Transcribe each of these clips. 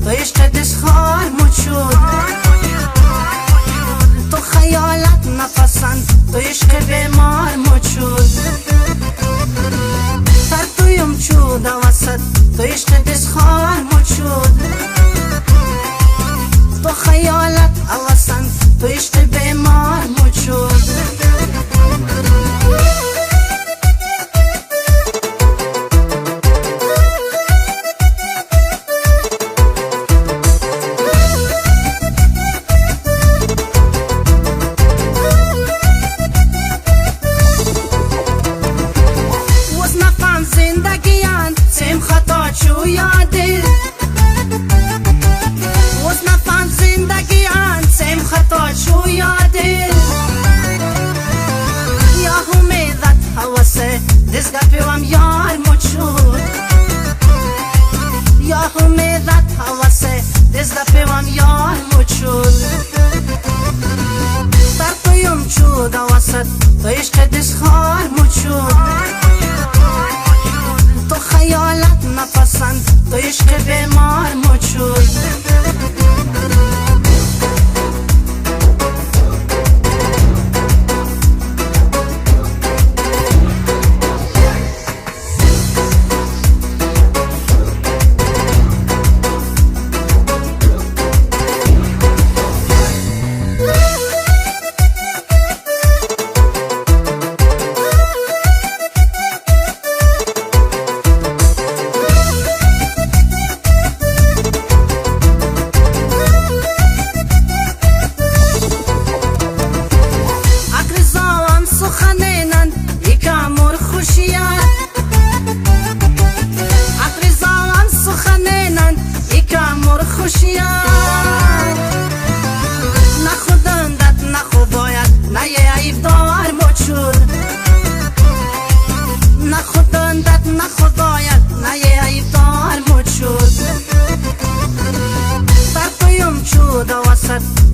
تو عشق دسخال مچود تو خیالت نپسند تو عشق بیمار مچود تر تویم چود وسط تو عشق دسخال مچود تو خیالت اوسند تو عشق بیمار مچود دست پیوام یار مچود یا امیدت حواسه دست پیوام یار مچود در تویم چود وسط تو عشق دسخال مچود تو خیالت نپسند تو عشق بیمار مچود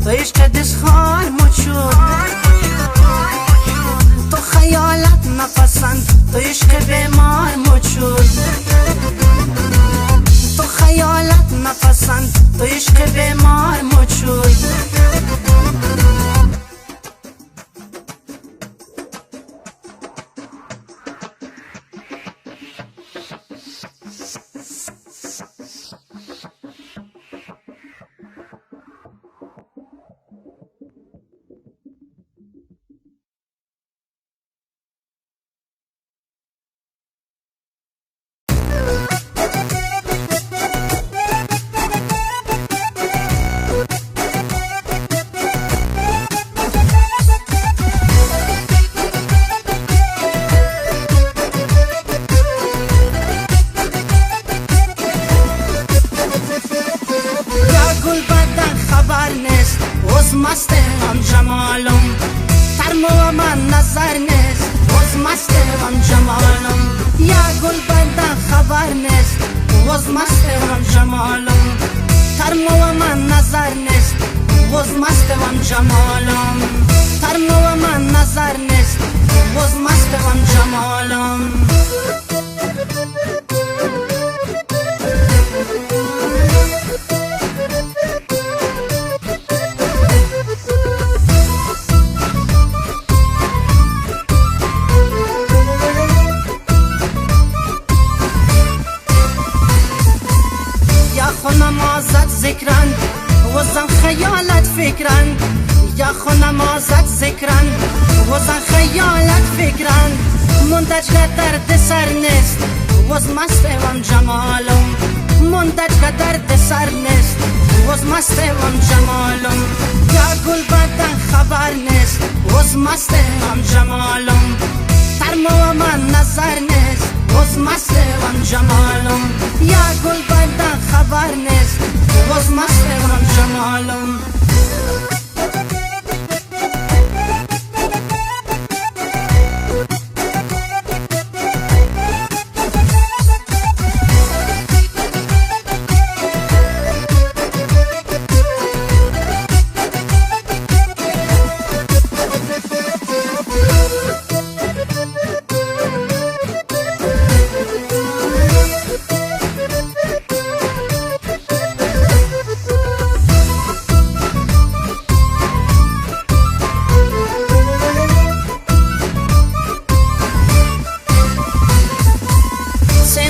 تو عشق دسخال مچود تو خیالت نپسند تو عشق بیمار مچود تو خیالت نپسند تو عشق بیمار مچود مست هم جمالم ترمو من نظر نیست باز مست هم جمالم یا گل بنده خبر نیست باز مست هم جمالم ترمو من نظر نیست باز مست هم جمالم ترمو من نظر نیست باز مست هم جمالم نمازت ذکرن وزن خیالت فکرن یا خو نمازت ذکرن وزن خیالت فکرن مندج درد سر نیست وز مست وان جمالم مندج درد سر نیست وز مست وان جمالم یا گل بدن خبر نیست وز مست وان جمالم ترمو من نظر نیست وز مست وان جمالم یا گل بدن خبر نیست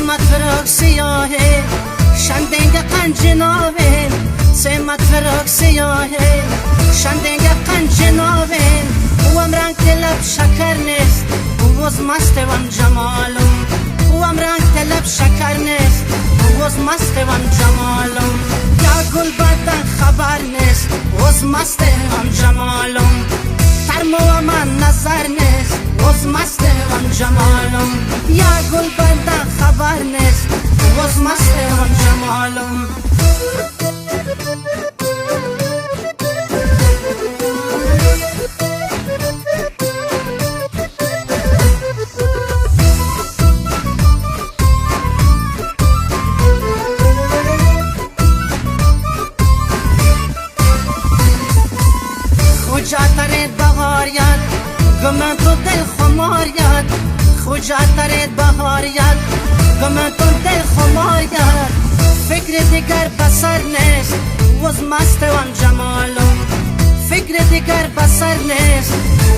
سمت فراق سیاهه شندنگ قنجناوه سمت فراق سیاهه شندنگ قنجناوه وام رنگ لب شکر نیست وز مست وام جمالم وام رنگ لب شکر نیست وز مست وام جمالم یا گل بدن خبر نیست وز مست وام جمالم ترمو من نظر نیست وز مست وام جمالم یا گل بدن خبر نیست وز مست وام جمالم خوجاترت بهار یاد گمن تو دل خمار یاد خوجاترت بهار یاد گمن تو دل خمار یاد فکر دیگر بسر نیست وز مست وام جمالم فکر دیگر بسر نیست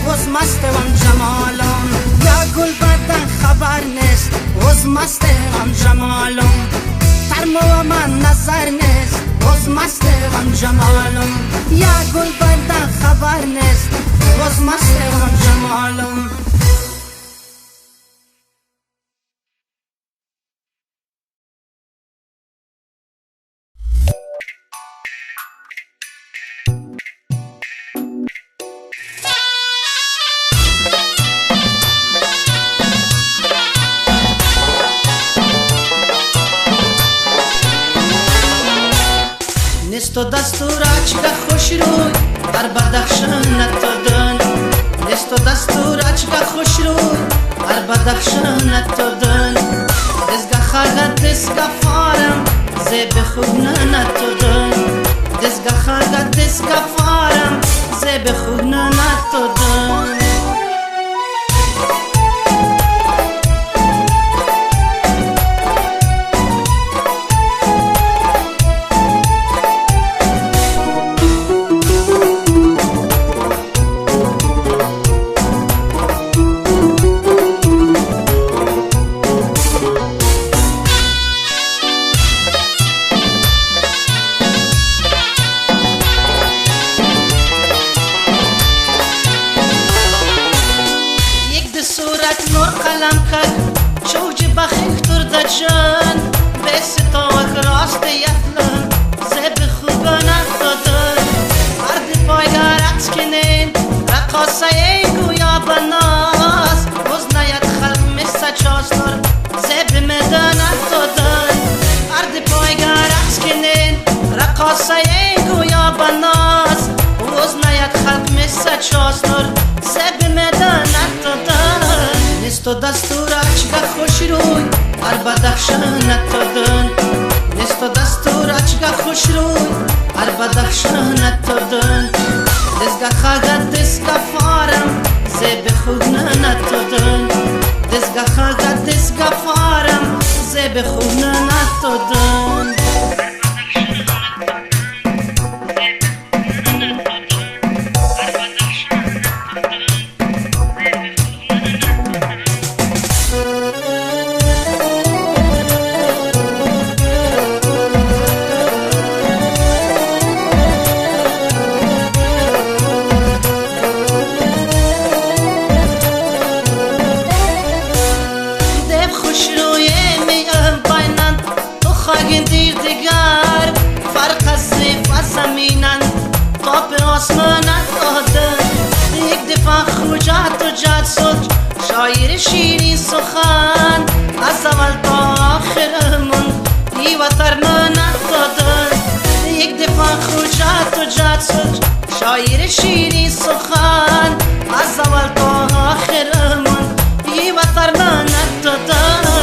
وز مست وام جمالم یا گل بدن خبر نیست وز مست وام جمالم ترمو من نظر نیست وز مست وام جمالم یا گل بدن خبر نیست وز مست وام جمالم نیست و دستور اچگه خوش روی در بدخشان نتادن نیست و دستور اچگه خوش روی در بدخشان نتادن دزگه خاگه دزگه فارم زیب خوب نتادن دزگه خاگه دزگه فارم زیب خوب نتادن نور قلم کرد شوج بخیخ تر دجان به ستاوک راست یفلن زب خوبه نتادن مرد پایگرت کنین رقاصه گویا بناس وز نید خلق مثل چاستر زب مده نتادن مرد پایگرت کنین رقاصه گویا بناس وز نید خلق مثل چاستر زب مده نتادن نیست و دستور اچگه خوش روی در بدخشان نتادن نیست و دستور اچگه خوش روی در بدخشان نتادن دزگه خاگه دزگه فارم زیب خوب نتادن دزگه خاگه دزگه فارم زیب خوب نتادن دیگر فرق از زیف و زمینن تا به آسمان دادن یک دفعه خوجت و جد سد شایر شیرین سخن از اول تا آخرمون دیوتر من دادن یک دفعه خوجت و جد سد شایر شیرین سخن از اول تا آخرمون دیوتر من دادن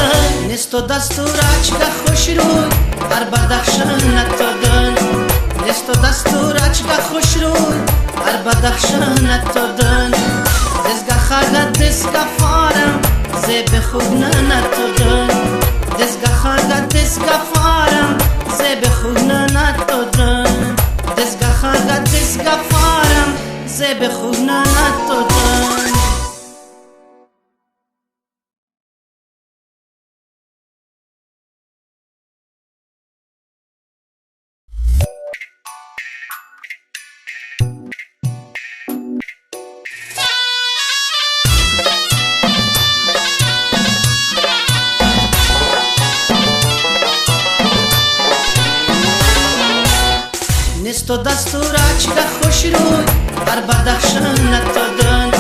نیست و دستور اچگه خوش روی در بدخشان نتادن نیست و دستور اچگه خوش روی در بدخشان نتادن دزگه خاگه دزگه فارم زیب خوب نتادن دزگه خاگه دزگه فارم زیب خوب نتادن دزگه خاگه دزگه فارم زیب خوب نتادن نیست و دستورچ که خوش روی بر بدخشان نتادن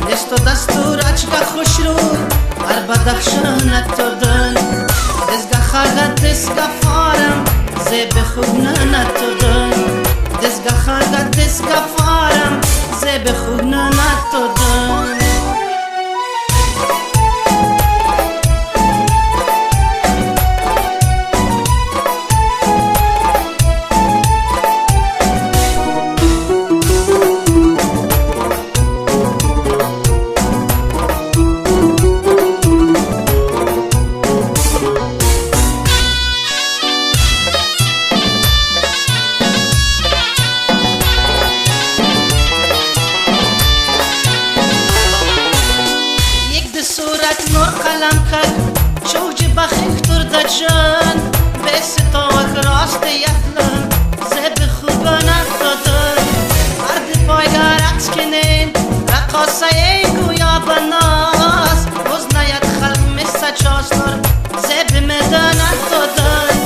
نیست و دستورچ که خوش روی بر بدخشان نتادن دزگه خاگه دزگه فارم زیب خوب نتادن دزگه خاگه دزگه فارم زیب خوب نتادن نور قلم کرد چوج بخیخ تر ده جان بیس تاوک راست یخلم زیب خوب نتادن مرد پایگار عکس کنین رقاصه گویا بناس باز نید خلق مثل چاستر زیب مده نتادن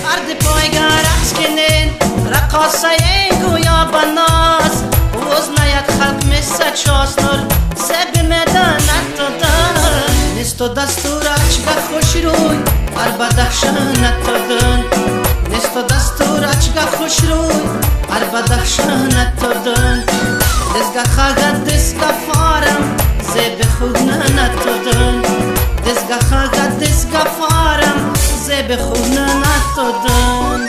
مرد پایگار عکس کنین رقاصه گویا بناس باز نید خلق مثل چاستر زیب مده نتادن نیست و دستورچ که خوش روی بر بدخشان نتادن نیست و دستورچ که خوش روی بر بدخشان نتادن دزگه خاگه دزگه فارم زیب خوب نتادن دزگه خاگه دزگه فارم زیب خوب نتادن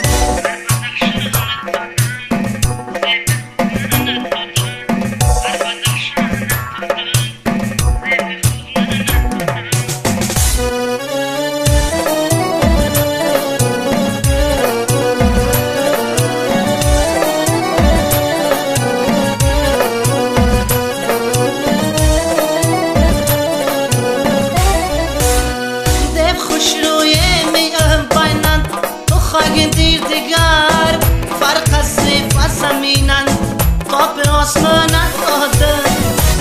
فرق از زیف از زمینن تا به آسمان نتادن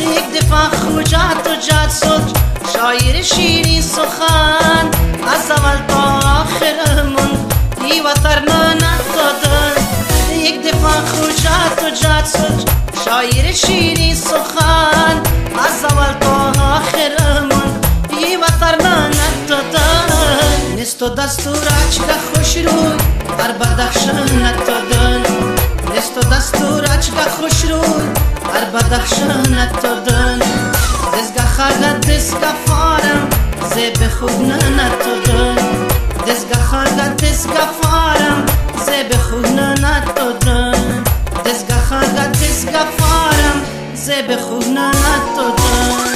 یک دفعه خوجت و جد سد شایر شیرین سخن از اول تا آخرمون دیوتر نتادن یک دفعه خوجت و جد سد شایر شیرین سخن از اول تا آخرمون دیوتر نتادن نیست و دستورچ که خوش روی بر بدخشان نتادن نیست و دستورچ که خوش روی بر بدخشان نتادن دزگه خاگه دزگه فارم زیب خوب نتادن دزگه خاگه دزگه فارم زیب خوب نتادن دزگه خاگه دزگه فارم زیب خوب نتادن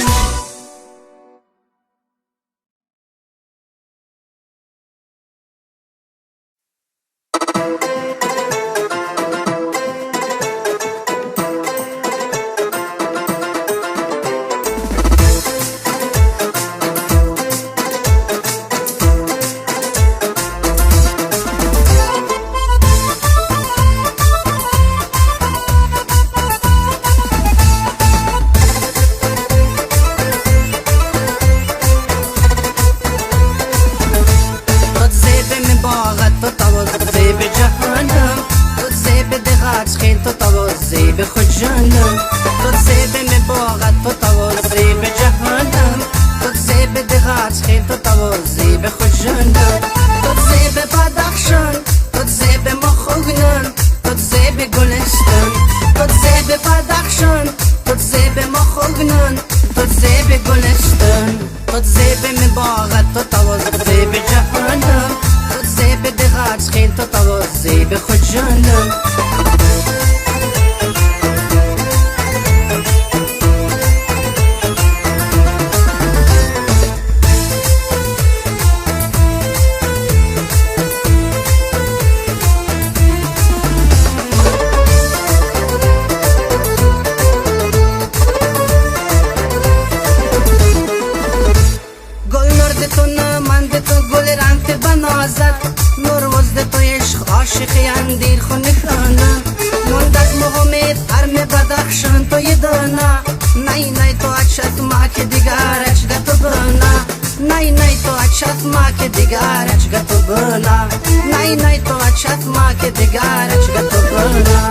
زیب خود جانم تو زیب می باغت تو تواز زیب جهانم تو زیب دغاز خیل تو تواز زیب خود جانم تو زیب بدخشان تو زیب مخوگنن تو زیب گلستان تو زیب بدخشان تو زیب مخوگنن تو زیب گلستان تو زیب می باغت تو تواز زیب جهانم تو زیب دغاز خیل تو تواز زیب خود جانم عاشقی اندیر خونه خانه مندد محمد ارم بدخشان تو یه دانه نی نی تو اچت ما که دیگر اچده تو بانه Nej, nej, to achat ma che di gara ci gatto băna. Nei, nei, to achat ma che di gara ci gatto băna.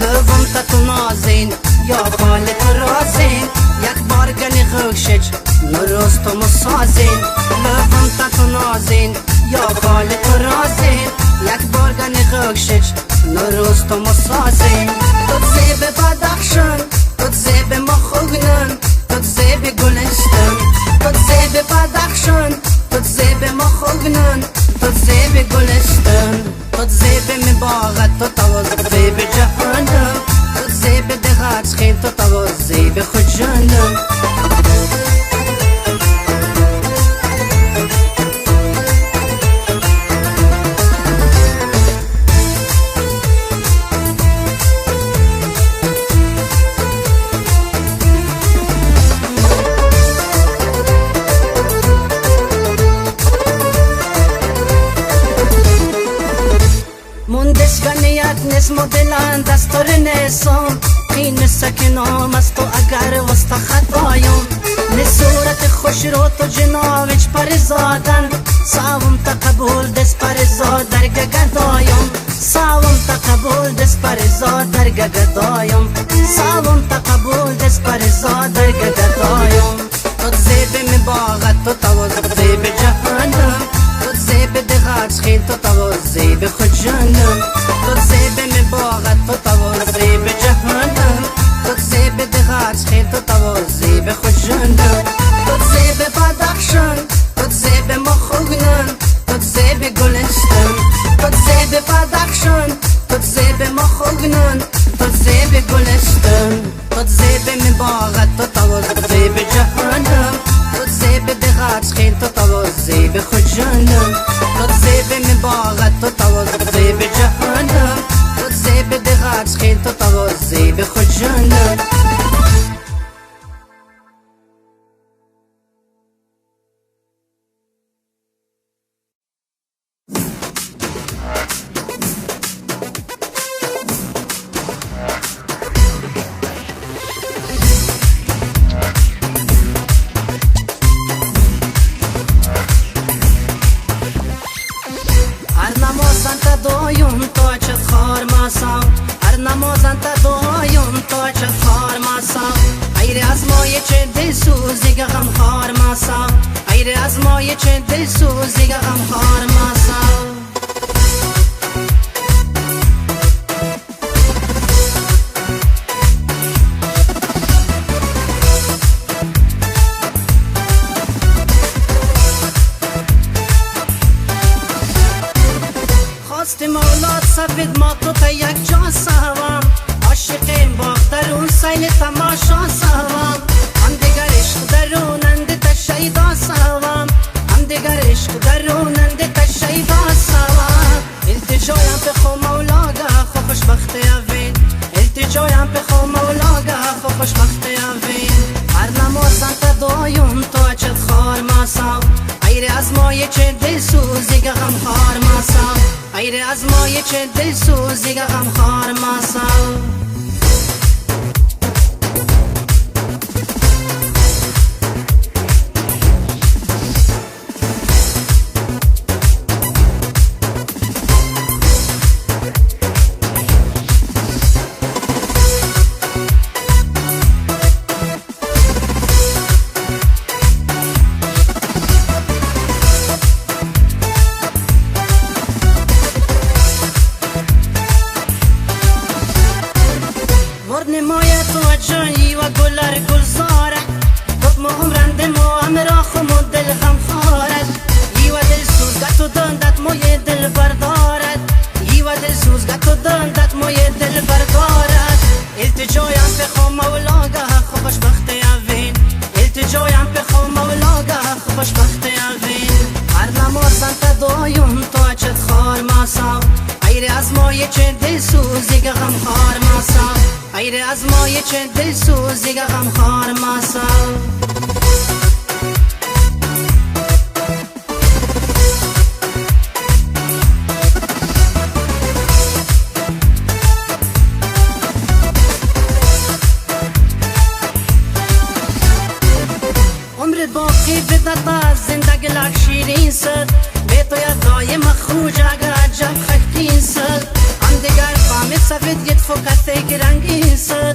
Lăvăm tatu nazin, ya khale to razin. Yak bargani khshij, no rosto mo sazin. Lăvăm tatu nazin, ya khale to razin. Yak bargani khshij, no rosto mo sazin. Tot zebe badakhshan, tot zebe mokhugnan, tot zebe gulistan. Tot zebe badakhshan, tot zebe mokhugnan, tot zebe gulistan. Tot zebe mi baghat, tot awaz zebe jahannam. Tot zebe deghat khin, tot awaz zebe khud jahannam. مدلان دستور نسام خین سکنام از تو اگر وسط خطایم نصورت خوش رو تو جناوش پرزادن ساوم تقبول دست پرزاد در گدایم ساوم تقبول دست پرزاد در گدایم ساوم تقبول دست پرزاد در گدایم تو زیب می باغت تو تواز زیب جهنم تو زیب دغات خین تو تواز زیب خود جنم تو زیب می باغت تو تواز زیب جهنم تو زیب دغات خین تو تواز زیب خود جنم تو زیب بدخشان تو زیب مخوگنن تو زیب گلستان تو زیب بدخشان تو زیب مخوگنن تو زیب گلستان تو زیب می باغت تو تواز زیب جهنم تو زیب دغات خین تو تواز زیب خود جنم تو زیب می باغت تو تواز زیب جهنم تو زیب دغات خین تو تواز زیب خود جنم خکتین سر به تو یکای مخروج اگر عجب خکتین سر ام دیگر فهمید سفید گید فکت گرنگین سر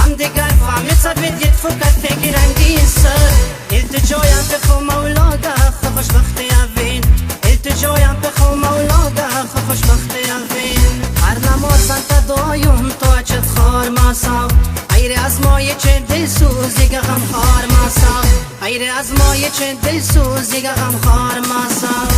ام دیگر فهمید سفید گید فکت گرنگین سر التجایم بخو مولا ده خوش بختی اوین التجایم بخو مولا ده خوش بختی اوین هر نمازن تا دایم تو چت خار ماسا غیر از مایه چه دل سوزی غم خار ماسا غیر از مایه چه دل سوزی غم خار ماسا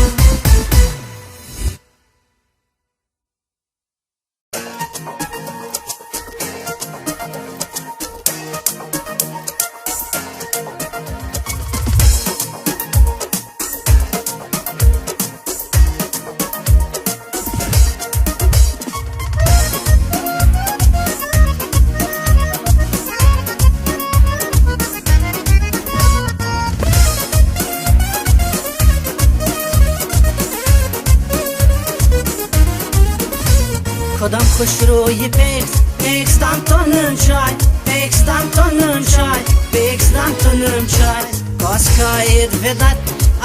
کدام خوش روی پیکستان تو نم چای پیکستان تو نم چای پیکستان تو نم چای کاس کاید ودت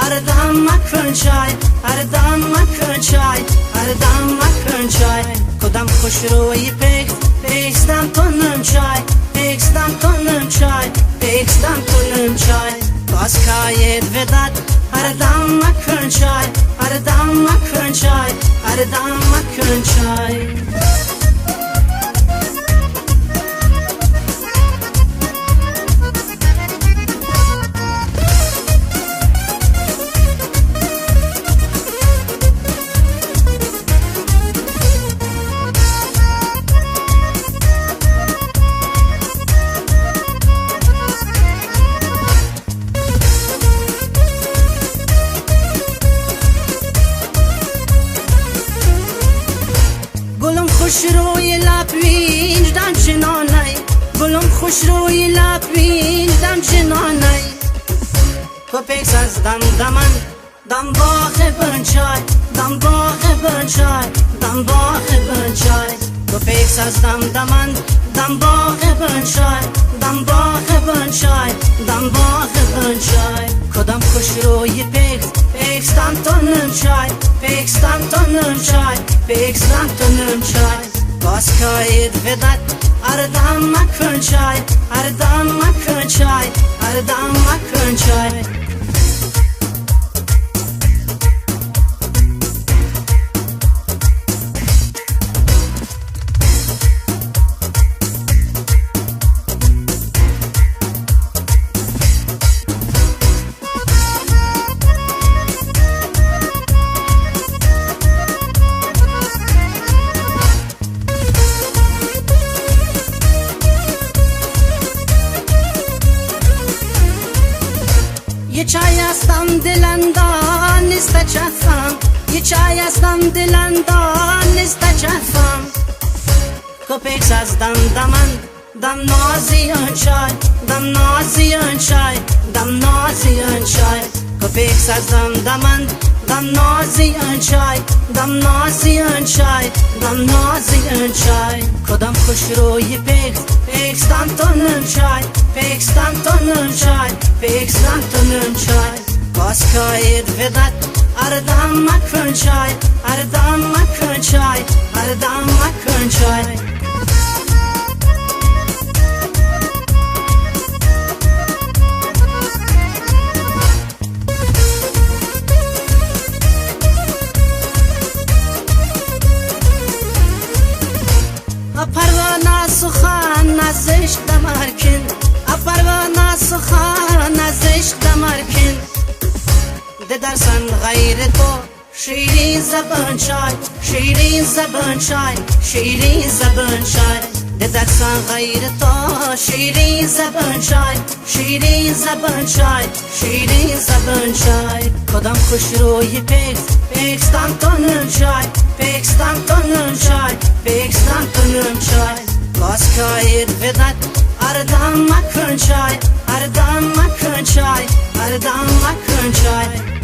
اردام مکن چای اردام مکن چای اردام مکن چای کدام خوش روی پیکستان تو نم چای پیکستان تو نم چای پیکستان تو نم چای کاس کاید ودت اردام مکن چای اردام مکن چای اردام مکن چای خوش روی لب ویندم جنانی گلم خوش روی لب ویندم جنانی کپیکس از دم دمن دم باغ بنچای دم باغ بنچای دم باغ بنچای کپیکس از دم دمن دم باغ بنچای دم باغ بنچای دم باغ بنچای کدام خوش روی پیکستان تو نم چای پیکستان تو نم چای پیکستان تو نم چای باز کاید ودت اردام مکن چای اردام مکن چای اردام مکن چای یه چای هستم دلندان نیست چفم یه چای هستم دلندان نیست چفم کپیکس از دم دمن دم نازی چای دم نازی چای دم نازی چای کپیکس از دم دمن دم نازی چای دم نازی چای دم نازی چای کدام خوش روی پیکستان تو نم چای پیکستان تو نم چای پیکستان تو نم چای باز کاید ودت اردام مکن چای اردام مکن چای اردام مکن چای پروانه سخن از عشق دمرکن پروانه سخن از عشق دمرکن ده درسن غیر تو شیرین زبان چای شیرین زبان چای شیرین زبان چای ده درسن غیر تو شیرین زبان چای شیرین زبان چای شیرین زبان چای کدام خوش روی پیکستان تو نم چای پیکستان تو نم چای پیکستان تو نم چای باز کاید ودت اردام مکن چای اردام مکن چای اردام مکن چای